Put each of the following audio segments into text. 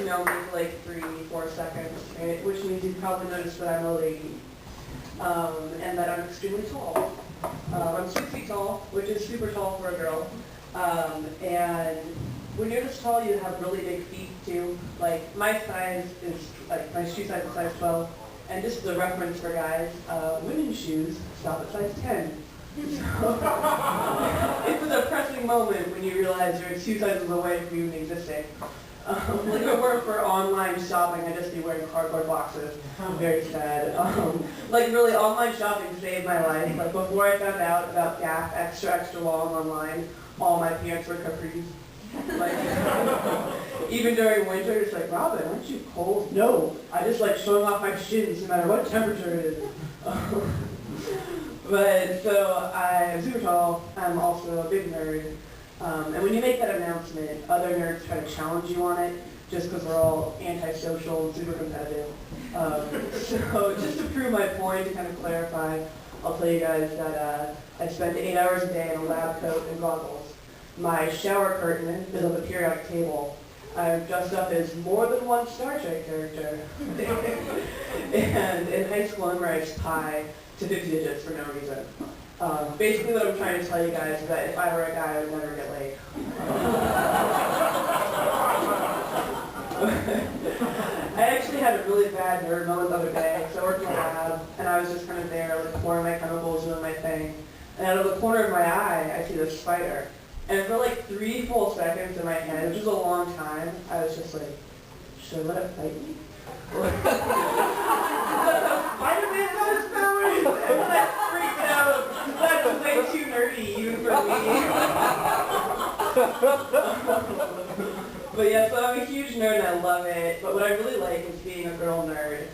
know me for like 3-4 seconds, right? Which means you've probably noticed that I'm a lady, and that I'm extremely tall. I'm 6 feet tall, which is super tall for a girl. And when you're this tall, you have really big feet too. Like my size is, like my shoe size is size 12. And just as a reference for guys, women's shoes stop at size 10. So, it's a depressing moment when you realize you're 2 sizes away from even existing. Like I work for online shopping, I just be wearing cardboard boxes. I'm very sad. Like really, online shopping saved my life. Like before I found out about Gap extra long online, all my pants were capris. Like, even during winter, it's like, Robin, aren't you cold? No, I just like showing off my shins no matter what temperature it is. But so I'm super tall. I'm also a big nerd. And when you make that announcement, other nerds try to challenge you on it, just because we're all antisocial and super competitive. So just to prove my point, to kind of clarify, I'll tell you guys that I spend 8 hours a day in a lab coat and goggles. My shower curtain is on the periodic table. I'm dressed up as more than one Star Trek character. And in high school, I memorized pi to 50 digits for no reason. Basically what I'm trying to tell you guys is that if I were a guy, I would never get laid. I actually had a really bad nerd moment the other day. So I worked in a lab, and I was just kind of there, like pouring my chemicals, doing my thing. And out of the corner of my eye, I see this spider. And for like 3 full seconds in my head, which was a long time, I was just like, should I let it fight me? Spider-Man got his powers! And then I freaked out. That was way too nerdy, even for me. But yeah, so I'm a huge nerd and I love it. But what I really like is being a girl nerd.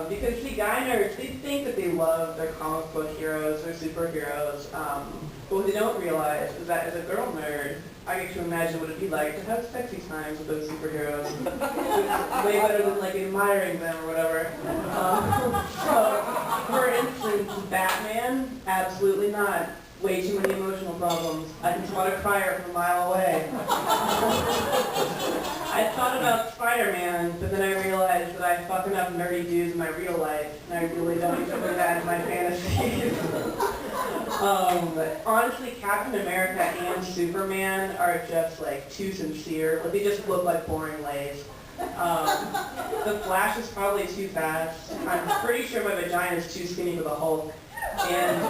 Because see, guy nerds, they think that they love their comic book heroes, their superheroes. But what they don't realize is that as a girl nerd, I get to imagine what it'd be like to have sexy times with those superheroes. It's way better than like admiring them or whatever. So, for instance, Batman, absolutely not. Way too many emotional problems. I can spot a crier from a mile away. I thought about Spider-Man, but then I realized that I fuck enough nerdy dudes in my real life, and I really don't need to put that in my fantasies. Honestly, Captain America and Superman are just like too sincere. Like, they just look like boring lays. The Flash is probably too fast. I'm pretty sure my vagina is too skinny for the Hulk. And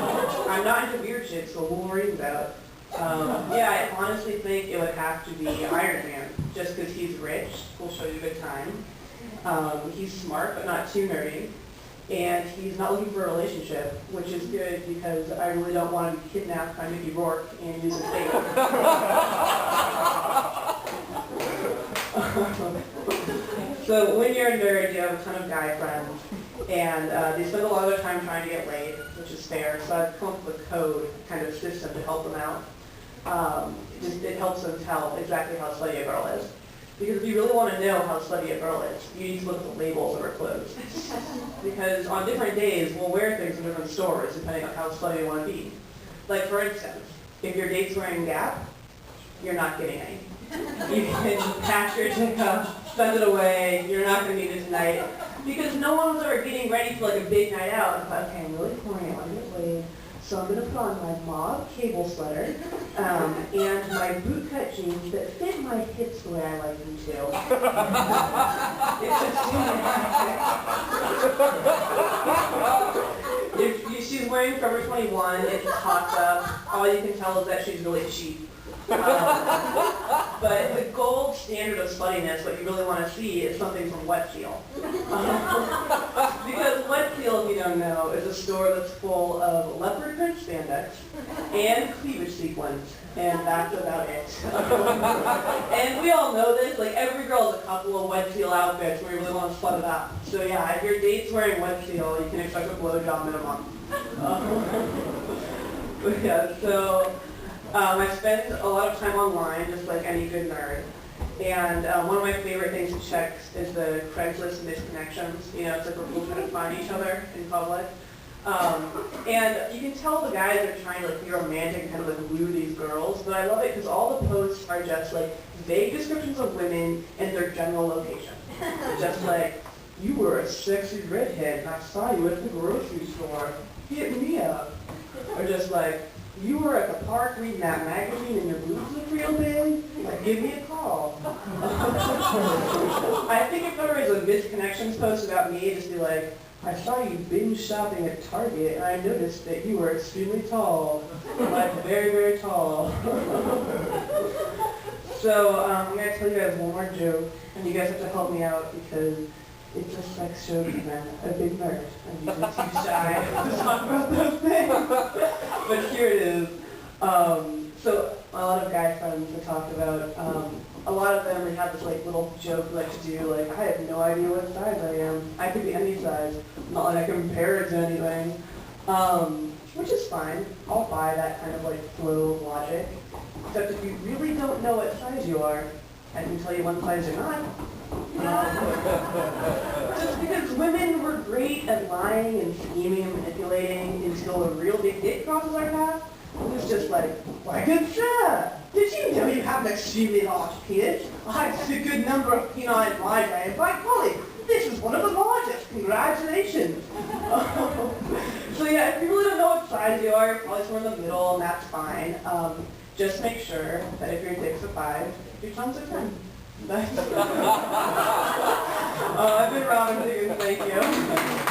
I'm not into weird shit, so Wolverine's out. Yeah, I honestly think it would have to be Iron Man, just because he's rich, will show you a good time. He's smart, but not too nerdy. And he's not looking for a relationship, which is good because I really don't want to be kidnapped by Mickey Rourke and use his bait. So when you're a nerd, you have a ton of guy friends, and they spend a lot of their time trying to get laid, which is fair. So I've come up with a code kind of system to help them out. It helps them tell exactly how slutty a girl is. Because if you really want to know how slutty a girl is, you need to look at the labels of her clothes. Because on different days, we'll wear things in different stores depending on how slutty you want to be. Like for instance, if your date's wearing Gap, you're not getting any. You can pack your chick up, send it away, you're not going to need it tonight. Because no one's ever getting ready for like a big night out. It's like, okay, I'm really pouring it on your blade. So I'm going to put on my mauve cable sweater and my bootcut jeans that fit my hips the way I like them to. It's just if she's wearing Forever 21, it's topped up. All you can tell is that she's really cheap. But the gold standard of sluttiness, what you really want to see, is something from Wet Seal. Because Wet Seal, if you don't know, is a store that's full of leopard print spandex and cleavage sequins, and that's about it. And we all know this, like every girl has a couple of Wet Seal outfits where you really want to slut it up. So yeah, if your date's wearing Wet Seal, you can expect a blowjob minimum. But yeah, so I spend a lot of time online, just like any good nerd. And one of my favorite things to check is the Craigslist missed connections. You know, it's like where people try to find each other in public. And you can tell the guys are trying to like be romantic and kind of like woo these girls, but I love it because all the posts are just like vague descriptions of women and their general location. Just like, you were a sexy redhead and I saw you at the grocery store. Hit me up. Or just like, you were at the park reading that magazine and your boobs look real big? Like, give me a call. I think if there was a misconnections post about me, just be like, I saw you binge shopping at Target and I noticed that you were extremely tall. Like, very, very tall. So, I'm going to tell you guys one more joke, and you guys have to help me out because it's a sex joke and I'm a big nerd. I'm usually too shy to talk about those things. But here it is. So a lot of guy friends have talked about, a lot of them, they have this like little joke they like to do, like, I have no idea what size I am. I could be any size. Not like I can compare it to anything. Which is fine. I'll buy that kind of like flow of logic. Except if you really don't know what size you are, I can tell you one size you're not. Just because women were great at lying and scheming and manipulating until a real big dick crosses our path, it was just like, why good sir, did you know you have an extremely large penis? I've a good number of peni in my day, and by golly, this is one of the largest. Congratulations. So yeah, if you really don't know what size you are, you're probably somewhere in the middle, and that's fine. Just make sure that if your dick's a 5, your tongue's a 10. I've been Robin Higgins, thank you.